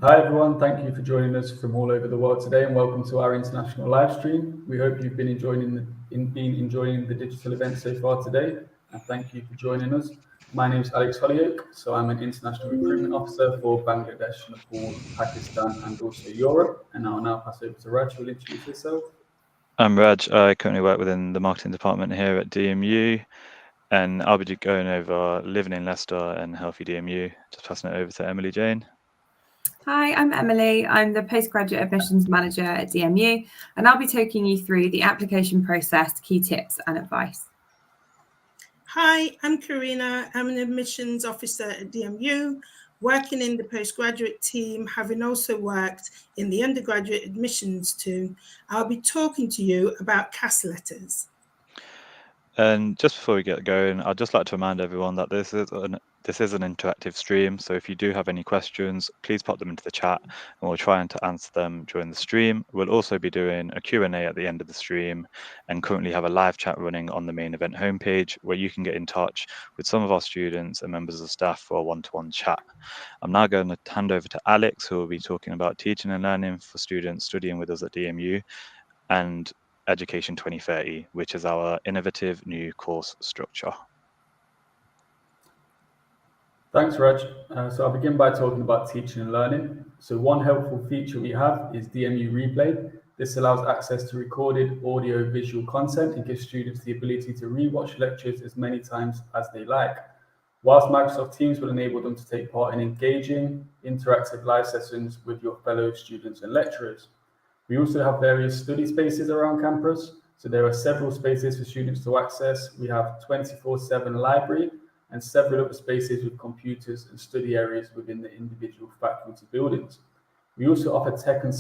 Hi everyone, thank you for joining us from all over the world today and welcome to our international live stream. We hope you've been enjoying the digital event so far today and thank you for joining us. My name is Alex Holyoke, so I'm an international recruitment officer for Bangladesh, Nepal, Pakistan and also Europe. And I'll now pass over to Raj, who will introduce yourself. I'm Raj. I currently work within the marketing department here at DMU, and I'll be going over living in Leicester and healthy DMU. Just passing it over to Emily Jane. Hi, I'm Emily. I'm the Postgraduate Admissions Manager at DMU, and I'll be taking you through the application process, key tips and advice. Hi, I'm Karina. I'm an Admissions Officer at DMU, working in the postgraduate team, having also worked in the undergraduate admissions team. I'll be talking to you about CAS letters. And just before we get going, I'd just like to remind everyone that this is an interactive stream. So if you do have any questions, please pop them into the chat and we'll try to answer them during the stream. We'll also be doing a Q&A at the end of the stream and currently have a live chat running on the main event homepage where you can get in touch with some of our students and members of staff for a one-to-one chat. I'm now going to hand over to Alex, who will be talking about teaching and learning for students studying with us at DMU and Education 2030, which is our innovative new course structure. Thanks, Raj. So I'll begin by talking about teaching and learning. So one helpful feature we have is DMU Replay. This allows access to recorded audio-visual content and gives students the ability to rewatch lectures as many times as they like. Whilst Microsoft Teams will enable them to take part in engaging, interactive live sessions with your fellow students and lecturers. We also have various study spaces around campus. So there are several spaces for students to access. We have 24/7 library and several other spaces with computers and study areas within the individual faculty buildings. We also offer tech and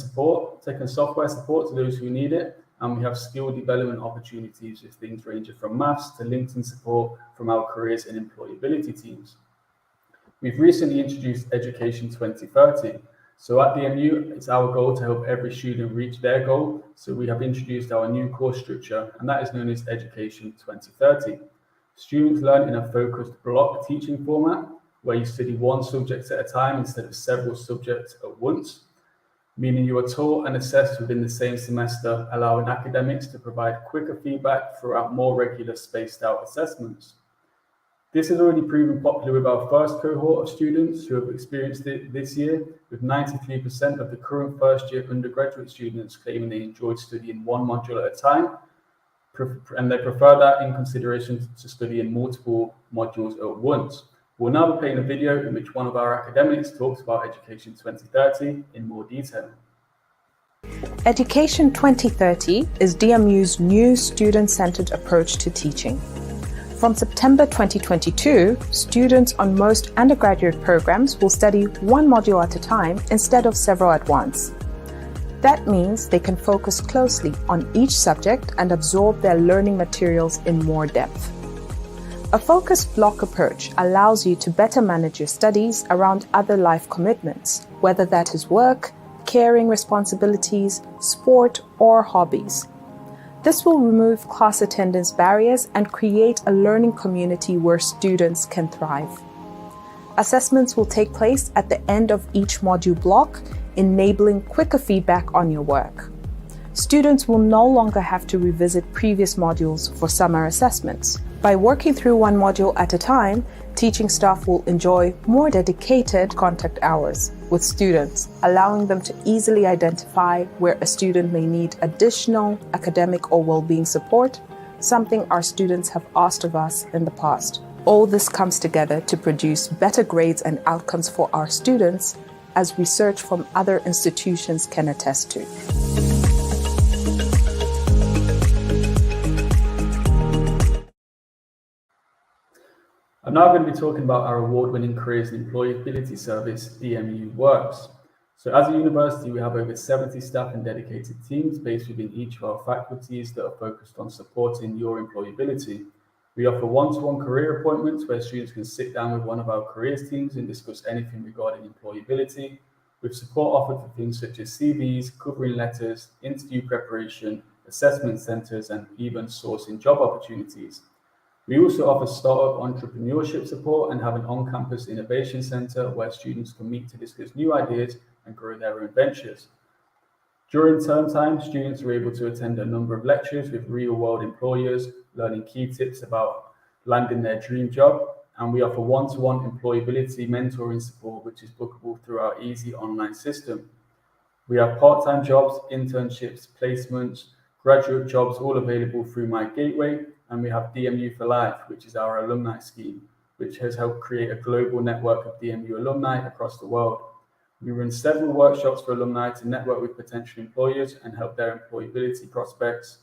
software support to those who need it. And we have skill development opportunities with things ranging from maths to LinkedIn support from our careers and employability teams. We've recently introduced Education 2030. So at DMU, it's our goal to help every student reach their goal. So we have introduced our new course structure, and that is known as Education 2030. Students learn in a focused block teaching format, where you study one subject at a time instead of several subjects at once, meaning you are taught and assessed within the same semester, allowing academics to provide quicker feedback throughout more regular spaced out assessments. This has already proven popular with our first cohort of students who have experienced it this year, with 93% of the current first-year undergraduate students claiming they enjoyed studying one module at a time, and they prefer that in consideration to studying multiple modules at once. We'll now be playing a video in which one of our academics talks about Education 2030 in more detail. Education 2030 is DMU's new student-centered approach to teaching. From September 2022, students on most undergraduate programs will study one module at a time instead of several at once. That means they can focus closely on each subject and absorb their learning materials in more depth. A focused block approach allows you to better manage your studies around other life commitments, whether that is work, caring responsibilities, sport, or hobbies. This will remove class attendance barriers and create a learning community where students can thrive. Assessments will take place at the end of each module block, enabling quicker feedback on your work. Students will no longer have to revisit previous modules for summer assessments. By working through one module at a time, teaching staff will enjoy more dedicated contact hours with students, allowing them to easily identify where a student may need additional academic or well-being support, something our students have asked of us in the past. All this comes together to produce better grades and outcomes for our students, as research from other institutions can attest to. I'm now going to be talking about our award-winning careers and employability service, DMU Works. So as a university, we have over 70 staff and dedicated teams based within each of our faculties that are focused on supporting your employability. We offer one-to-one career appointments where students can sit down with one of our careers teams and discuss anything regarding employability, with support offered for things such as CVs, covering letters, interview preparation, assessment centers, and even sourcing job opportunities. We also offer startup entrepreneurship support and have an on-campus innovation center where students can meet to discuss new ideas and grow their own ventures. During term time, students are able to attend a number of lectures with real-world employers, learning key tips about landing their dream job, and we offer one-to-one employability mentoring support, which is bookable through our easy online system. We have part-time jobs, internships, placements, graduate jobs, all available through My Gateway, and we have DMU for Life, which is our alumni scheme, which has helped create a global network of DMU alumni across the world. We run several workshops for alumni to network with potential employers and help their employability prospects.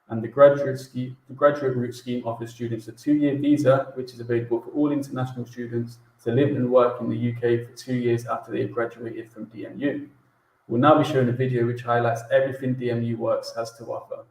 And the graduate route scheme offers students a 2-year visa, which is available for all international students to live and work in the UK for 2 years after they've graduated from DMU. We'll now be showing a video which highlights everything DMU Works has to offer.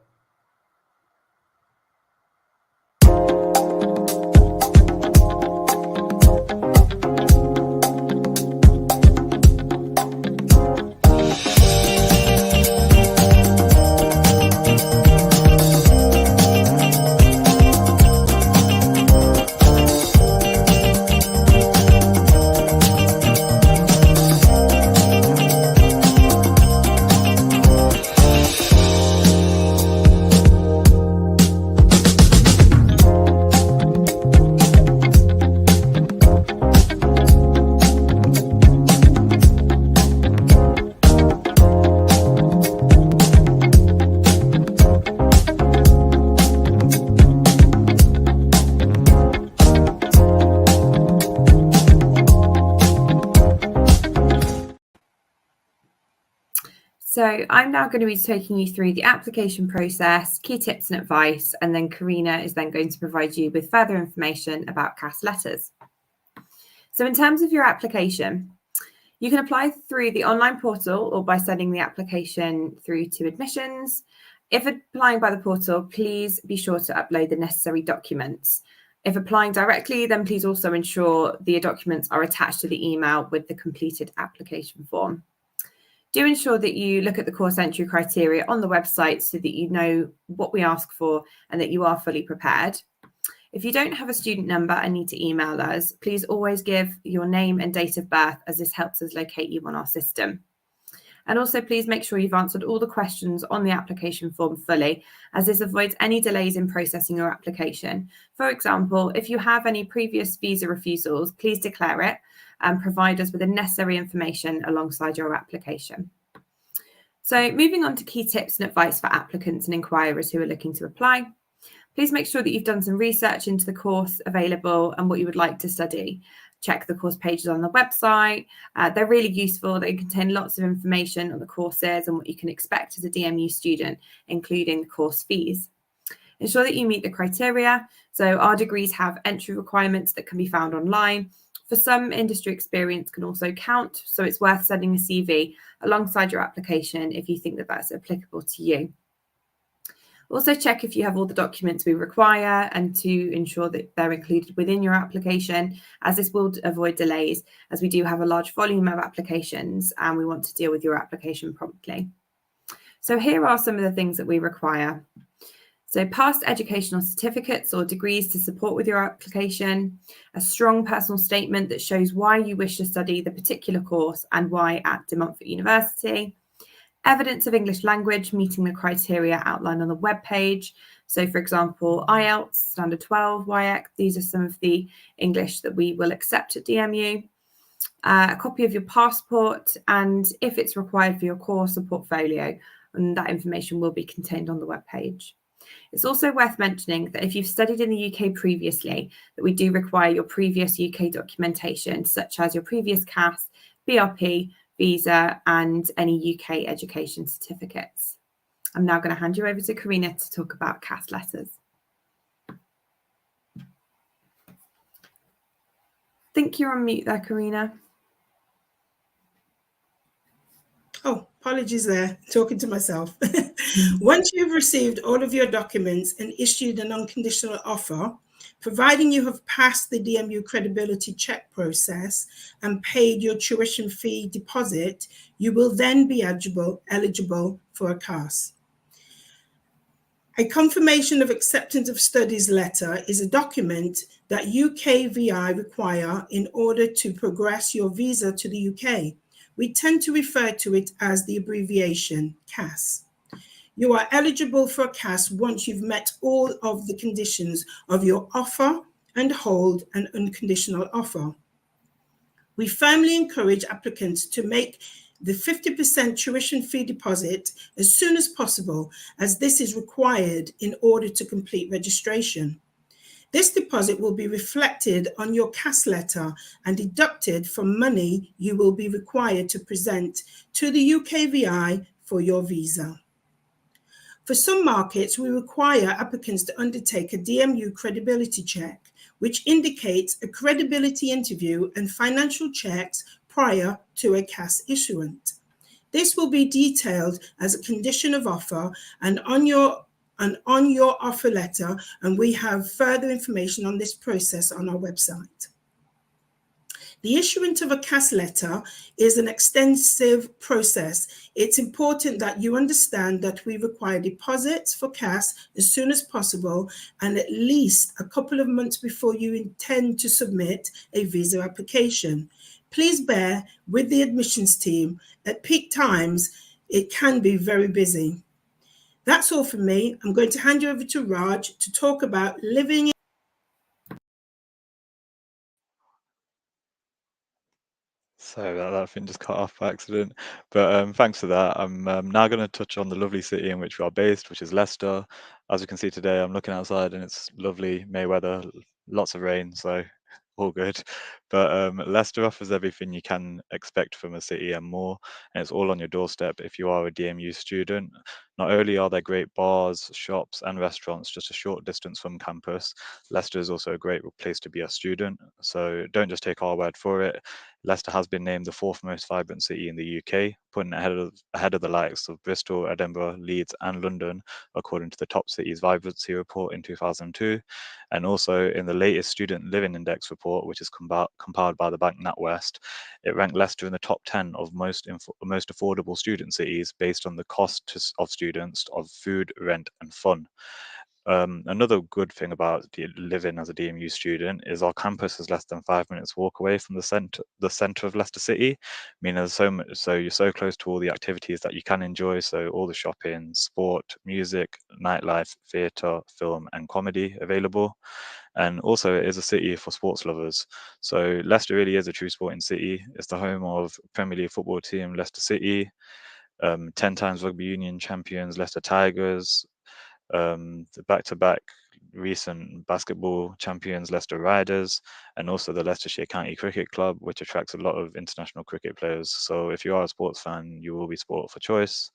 So I'm now going to be taking you through the application process, key tips and advice, and then Karina is then going to provide you with further information about CAS letters. So in terms of your application, you can apply through the online portal or by sending the application through to admissions. If applying by the portal, please be sure to upload the necessary documents. If applying directly, then please also ensure the documents are attached to the email with the completed application form. Do ensure that you look at the course entry criteria on the website so that you know what we ask for and that you are fully prepared. If you don't have a student number and need to email us, please always give your name and date of birth, as this helps us locate you on our system. And also please make sure you've answered all the questions on the application form fully, as this avoids any delays in processing your application. For example, if you have any previous visa refusals, please declare it and provide us with the necessary information alongside your application. So moving on to key tips and advice for applicants and inquirers who are looking to apply. Please make sure that you've done some research into the course available and what you would like to study. Check the course pages on the website. They're really useful. They contain lots of information on the courses and what you can expect as a DMU student, including the course fees. Ensure that you meet the criteria. So our degrees have entry requirements that can be found online. For some, industry experience can also count, so it's worth sending a CV alongside your application if you think that that's applicable to you. Also check if you have all the documents we require and to ensure that they're included within your application, as this will avoid delays, as we do have a large volume of applications and we want to deal with your application promptly. So here are some of the things that we require. So past educational certificates or degrees to support with your application, a strong personal statement that shows why you wish to study the particular course and why at De Montfort University, evidence of English language meeting the criteria outlined on the webpage. So for example, IELTS, Standard 12, WIAC, these are some of the English that we will accept at DMU. A copy of your passport, and if it's required for your course, a portfolio, and that information will be contained on the webpage. It's also worth mentioning that if you've studied in the UK previously, that we do require your previous UK documentation, such as your previous CAS, BRP, visa, and any UK education certificates. I'm now going to hand you over to Karina to talk about CAS letters. I think you're on mute there, Karina. Oh, apologies there, talking to myself. Once you've received all of your documents and issued an unconditional offer, providing you have passed the DMU credibility check process and paid your tuition fee deposit, you will then be eligible for a CAS. A confirmation of acceptance of studies letter is a document that UKVI require in order to progress your visa to the UK. We tend to refer to it as the abbreviation CAS. You are eligible for a CAS once you've met all of the conditions of your offer and hold an unconditional offer. We firmly encourage applicants to make the 50% tuition fee deposit as soon as possible, as this is required in order to complete registration. This deposit will be reflected on your CAS letter and deducted from money you will be required to present to the UKVI for your visa. For some markets, we require applicants to undertake a DMU credibility check, which indicates a credibility interview and financial checks prior to a CAS issuance. This will be detailed as a condition of offer and on your offer letter, and we have further information on this process on our website. The issuance of a CAS letter is an extensive process. It's important that you understand that we require deposits for CAS as soon as possible and at least a couple of months before you intend to submit a visa application. Please bear with the admissions team. At peak times, it can be very busy. That's all from me. I'm going to hand you over to Raj to talk about living in. Sorry about that, thing just cut off by accident. But thanks for that. I'm now going to touch on the lovely city in which we are based, which is Leicester. As you can see today, I'm looking outside and it's lovely May weather, lots of rain, so all good. But Leicester offers everything you can expect from a city and more, and it's all on your doorstep if you are a DMU student. Not only are there great bars, shops and restaurants just a short distance from campus, Leicester is also a great place to be a student, so don't just take our word for it. Leicester has been named the 4th most vibrant city in the UK, putting it ahead of the likes of Bristol, Edinburgh, Leeds and London, according to the Top Cities Vibrancy Report in 2002, and also in the latest Student Living Index report, which is compiled by the bank NatWest. It ranked Leicester in the top 10 of most affordable student cities based on the cost of students of food, rent and fun. Another good thing about living as a DMU student is our campus is less than 5 minutes walk away from the center of Leicester City, meaning there's so you're so close to all the activities that you can enjoy, so all the shopping, sport, music, nightlife, theatre, film and comedy available. And also it is a city for sports lovers, so Leicester really is a true sporting city. It's the home of Premier League football team Leicester City, 10 times rugby union champions Leicester Tigers, the back-to-back recent basketball champions Leicester Riders, and also the Leicestershire County Cricket Club, which attracts a lot of international cricket players. So if you are a sports fan, you will be sport for choice.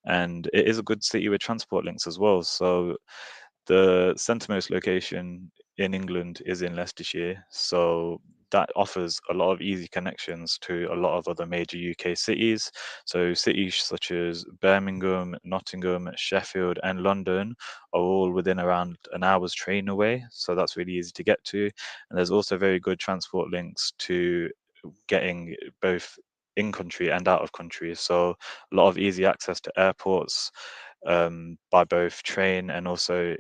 And it is a good city with transport links as well. So the centremost location in England is in Leicestershire, so that offers a lot of easy connections to a lot of other major UK cities. So cities such as Birmingham, Nottingham, Sheffield and London are all within around an hour's train away, so that's really easy to get to. And there's also very good transport links to getting both in country and out of country, so a lot of easy access to airports by both train, and also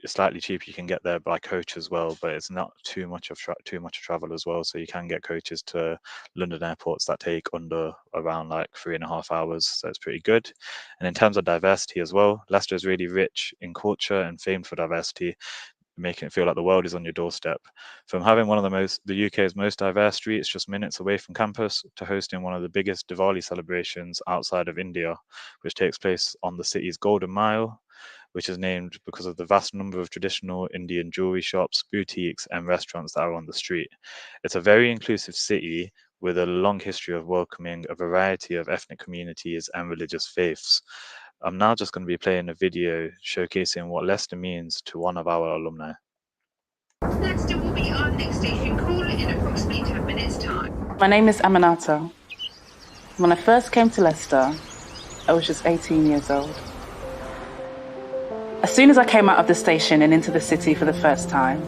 slightly cheaper you can get there by coach as well, but it's not too much of travel as well, so you can get coaches to London airports that take under around like 3.5 hours, so it's pretty good. And in terms of diversity as well, Leicester is really rich in culture and famed for diversity, making it feel like the world is on your doorstep. From having one of the UK's most diverse streets just minutes away from campus, to hosting one of the biggest Diwali celebrations outside of India, which takes place on the city's Golden Mile, which is named because of the vast number of traditional Indian jewelry shops, boutiques and restaurants that are on the street. It's a very inclusive city with a long history of welcoming a variety of ethnic communities and religious faiths. I'm now just going to be playing a video showcasing what Leicester means to one of our alumni. Leicester will be our next station. Call in approximately 10 minutes time. My name is Aminata. When I first came to Leicester, I was just 18 years old. As soon as I came out of the station and into the city for the first time,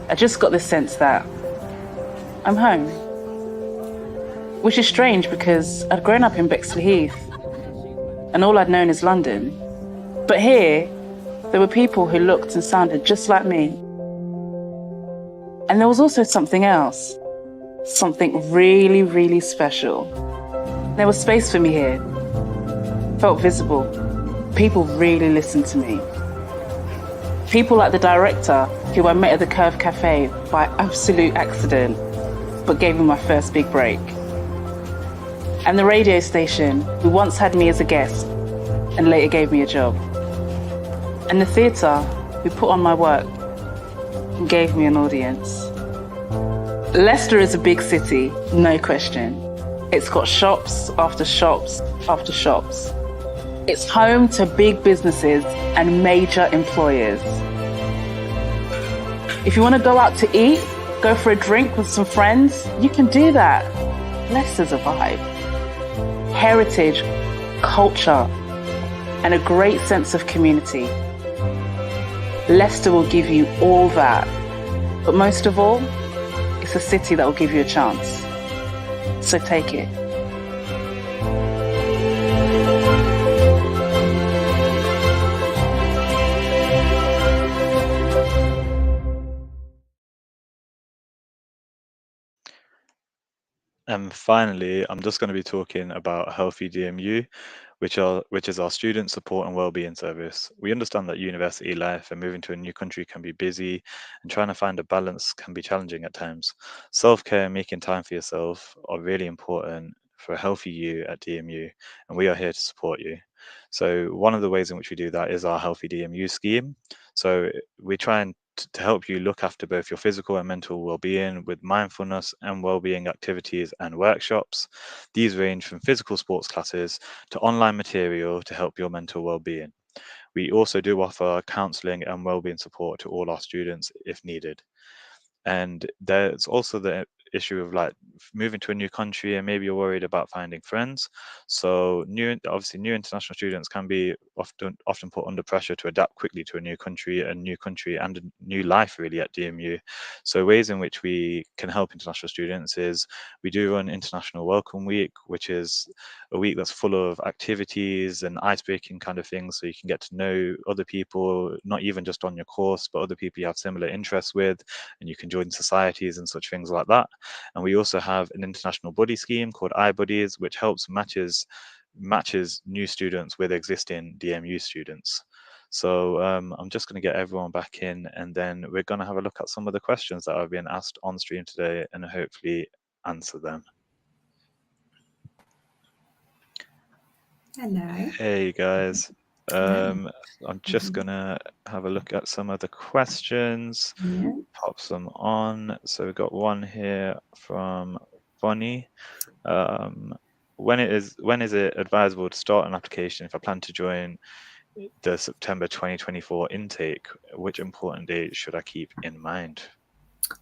I just got this sense that I'm home. Which is strange because I'd grown up in Bexley Heath and all I'd known is London. But here, there were people who looked and sounded just like me. And there was also something else, something really, really special. There was space for me here. Felt visible. People really listened to me. People like the director, who I met at the Curve Cafe by absolute accident, but gave me my first big break. And the radio station, who once had me as a guest and later gave me a job. And the theatre, who put on my work and gave me an audience. Leicester is a big city, no question. It's got shops after shops after shops. It's home to big businesses and major employers. If you want to go out to eat, go for a drink with some friends, you can do that. Leicester's a vibe. Heritage, culture, and a great sense of community. Leicester will give you all that. But most of all, it's a city that will give you a chance. So take it. And finally, I'm just going to be talking about Healthy DMU, which is our student support and wellbeing service. We understand that university life and moving to a new country can be busy, and trying to find a balance can be challenging at times. Self-care and making time for yourself are really important for a healthy you at DMU, and we are here to support you. So one of the ways in which we do that is our Healthy DMU scheme. So we try and to help you look after both your physical and mental well-being with mindfulness and well-being activities and workshops. These range from physical sports classes to online material to help your mental well-being. We also do offer counselling and well-being support to all our students if needed. And there's also the issue of like moving to a new country and maybe you're worried about finding friends. So obviously new international students can be often put under pressure to adapt quickly to a new country and a new life really at DMU. So ways in which we can help international students is we do run International Welcome Week, which is a week that's full of activities and icebreaking kind of things, so you can get to know other people, not even just on your course, but other people you have similar interests with, and you can join societies and such things like that. And we also have an international buddy scheme called iBuddies, which helps matches new students with existing DMU students. So I'm just going to get everyone back in, and then we're going to have a look at some of the questions that have been asked on stream today and hopefully answer them. Hello. Hey guys. I'm just gonna have a look at some of the questions, pop some on. So we've got one here from Bonnie. When is it advisable to start an application if I plan to join the September 2024 intake? Which important date should I keep in mind?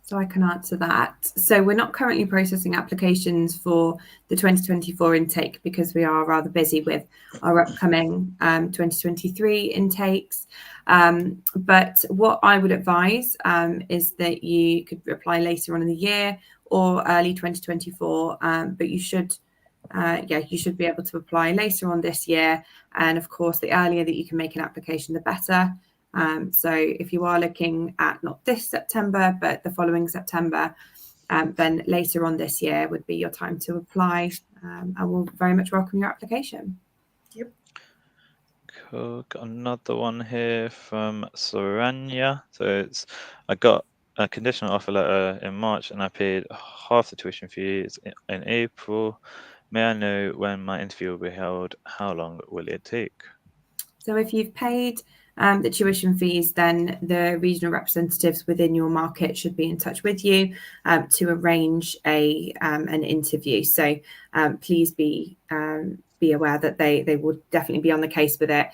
So I can answer that. So we're not currently processing applications for the 2024 intake because we are rather busy with our upcoming 2023 intakes. But what I would advise is that you could apply later on in the year or early 2024. But you should be able to apply later on this year. And of course, the earlier that you can make an application, the better. So if you are looking at not this September, but the following September, then later on this year would be your time to apply. I will very much welcome your application. Yep. Cool. Got another one here from Soranya. So I got a conditional offer letter in March and I paid half the tuition fees in April. May I know when my interview will be held? How long will it take? So if you've paid the tuition fees, then the regional representatives within your market should be in touch with you to arrange an interview. So please be aware that they will definitely be on the case with it.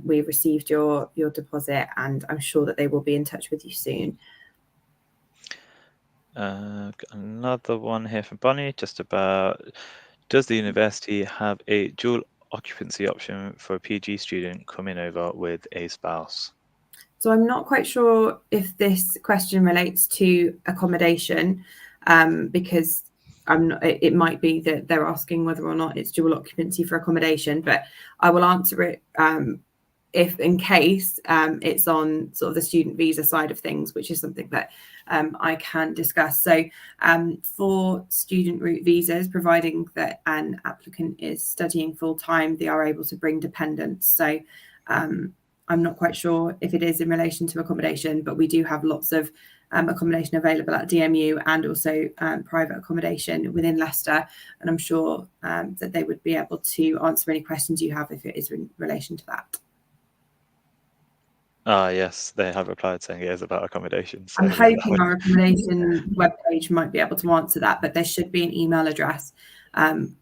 We've received your deposit, and I'm sure that they will be in touch with you soon. Another one here from Bonnie, just about, does the university have a dual occupancy option for a PG student coming over with a spouse? So I'm not quite sure if this question relates to accommodation, because it might be that they're asking whether or not it's dual occupancy for accommodation, but I will answer it if in case it's on sort of the student visa side of things, which is something that I can discuss. So for student route visas, providing that an applicant is studying full time, they are able to bring dependents. So I'm not quite sure if it is in relation to accommodation, but we do have lots of accommodation available at DMU and also private accommodation within Leicester. And I'm sure that they would be able to answer any questions you have if it is in relation to that. Yes, they have replied saying it is about accommodation. So I'm hoping our accommodation webpage might be able to answer that, but there should be an email address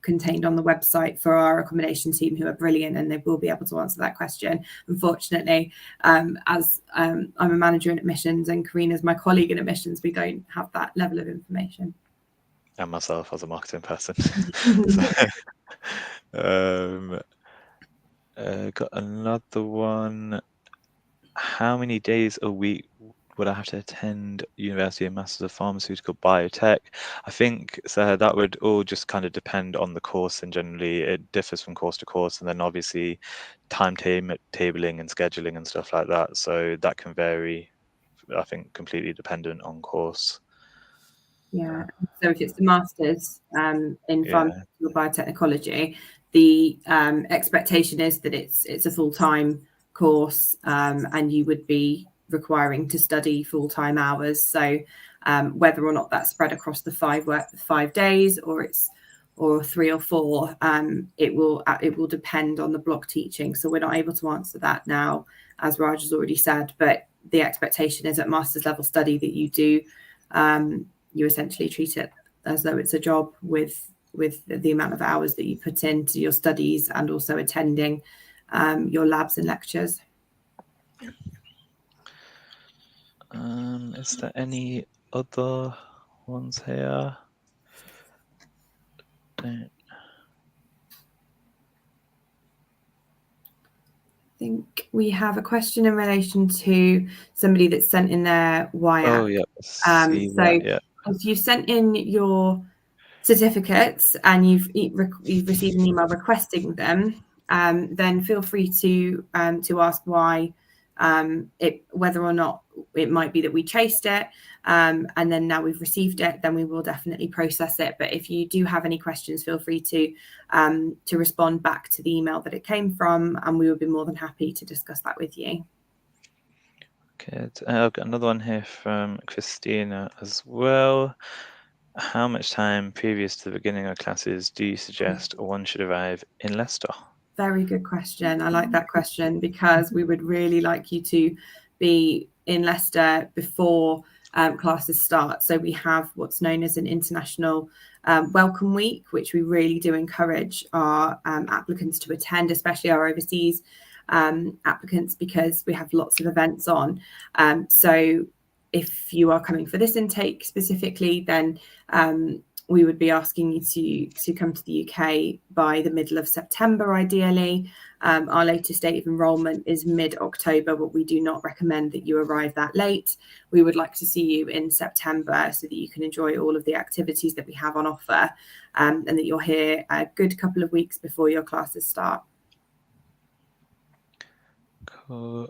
contained on the website for our accommodation team, who are brilliant, and they will be able to answer that question. Unfortunately, as I'm a manager in admissions and Karina's my colleague in admissions, we don't have that level of information. And myself as a marketing person. Got another one. How many days a week would I have to attend University of Masters of Pharmaceutical Biotech? I think so that would all just kind of depend on the course, and generally it differs from course to course, and then obviously timetabling and scheduling and stuff like that. So that can vary, I think, completely dependent on course. Yeah. So if it's the Masters in Pharmaceutical Biotechnology, the expectation is that it's a full-time course, and you would be requiring to study full-time hours. So whether or not that's spread across the 5 days or 3 or 4, it will depend on the block teaching. So we're not able to answer that now, as Raj has already said, but the expectation is at master's level study that you do you essentially treat it as though it's a job with the amount of hours that you put into your studies and also attending your labs and lectures. Is there any other ones here? I think we have a question in relation to somebody that's sent in their WIAC. Oh, yeah. If you sent in your certificates and you've received an email requesting them, then feel free to ask why, whether or not it might be that we chased it, and then now we've received it, then we will definitely process it. But if you do have any questions, feel free to respond back to the email that it came from, and we would be more than happy to discuss that with you. Good. I've got another one here from Christina as well. How much time previous to the beginning of classes do you suggest one should arrive in Leicester? Very good question. I like that question because we would really like you to be in Leicester before classes start. So we have what's known as an international welcome week, which we really do encourage our applicants to attend, especially our overseas applicants, because we have lots of events on. So if you are coming for this intake specifically, then we would be asking you to come to the UK by the middle of September, ideally. Our latest date of enrolment is mid-October, but we do not recommend that you arrive that late. We would like to see you in September so that you can enjoy all of the activities that we have on offer, and that you're here a good couple of weeks before your classes start. Cool.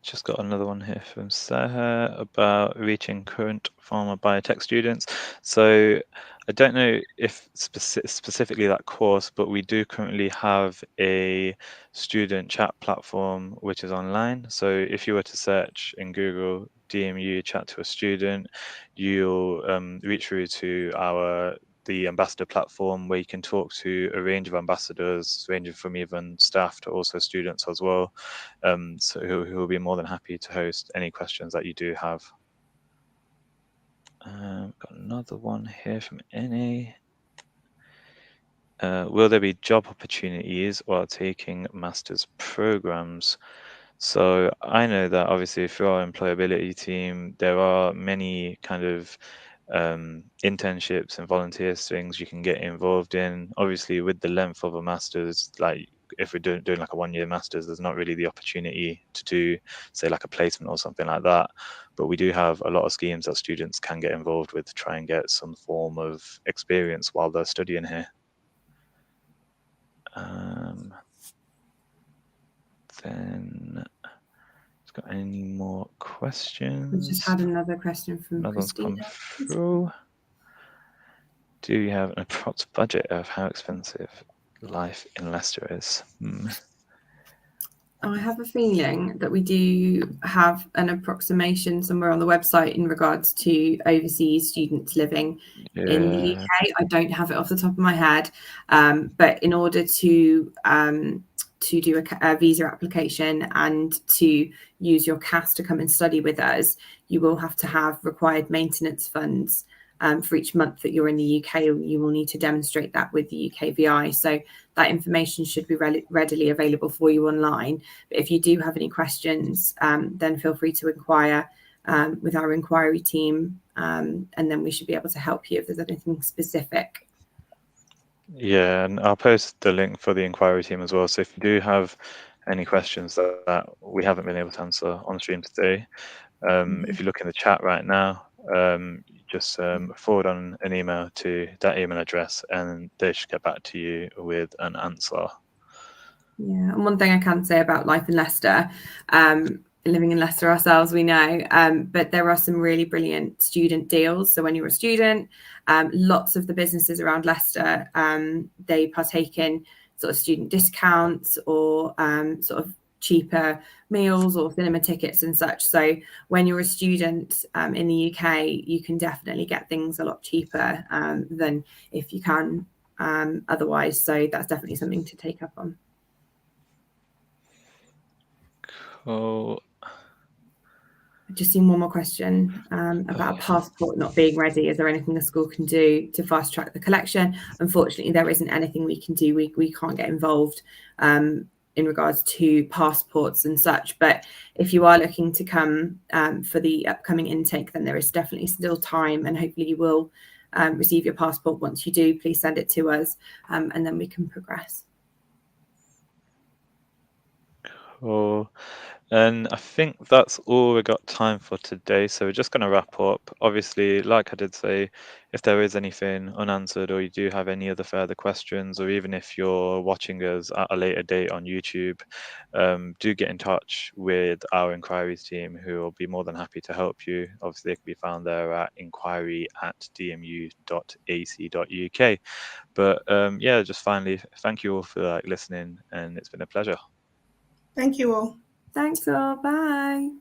Just got another one here from Sarah about reaching current pharma biotech students. So I don't know if specifically that course, but we do currently have a student chat platform which is online. So if you were to search in Google DMU chat to a student, you'll reach through to the ambassador platform, where you can talk to a range of ambassadors, ranging from even staff to also students as well. So who will be more than happy to host any questions that you do have. Got another one here from NA. Will there be job opportunities while taking master's programs? So I know that obviously through our employability team, there are many kind of internships and volunteer things you can get involved in. Obviously with the length of a master's, like if we're doing like a 1-year master's, there's not really the opportunity to do, say, like a placement or something like that. But we do have a lot of schemes that students can get involved with to try and get some form of experience while they're studying here. then, it's got any more We questions? just had another question from Another one's come Christina. through. Do you have an approx budget of how expensive life in Leicester is? I have a feeling that we do have an approximation somewhere on the website in regards to overseas students living in the Yeah. UK. I don't have it off the top of my head, but in order to do a visa application and to use your CAS to come and study with us, you will have to have required maintenance funds for each month that you're in the UK. You will need to demonstrate that with the UKVI. So that information should be readily available for you online. But if you do have any questions, then feel free to inquire with our inquiry team, and then we should be able to help you if there's anything specific. Yeah, and I'll post the link for the inquiry team as well. So if you do have any questions that we haven't been able to answer on stream today, if you look in the chat right now, just forward on an email to that email address and they should get back to you with an answer. Yeah, and one thing I can say about life in Leicester, living in Leicester ourselves, we know, but there are some really brilliant student deals. So when you're a student, lots of the businesses around Leicester, they partake in sort of student discounts or sort of cheaper meals or cinema tickets and such. So when you're a student in the UK, you can definitely get things a lot cheaper than if you can otherwise. So that's definitely something to take up on. Cool. I've just seen one more question about a passport not being ready. Is there anything the school can do to fast track the collection? Unfortunately, there isn't anything we can do. We can't get involved in regards to passports and such. But if you are looking to come for the upcoming intake, then there is definitely still time, and hopefully you will receive your passport. Once you do, please send it to us, and then we can progress. Cool. And I think that's all we got time for today. So we're just going to wrap up. Obviously, like I did say, if there is anything unanswered or you do have any other further questions, or even if you're watching us at a later date on YouTube, do get in touch with our inquiries team, who will be more than happy to help you. Obviously, they can be found there at inquiry@dmu.ac.uk. But yeah, just finally, thank you all for listening, and it's been a pleasure. Thank you all. Thanks all. Bye.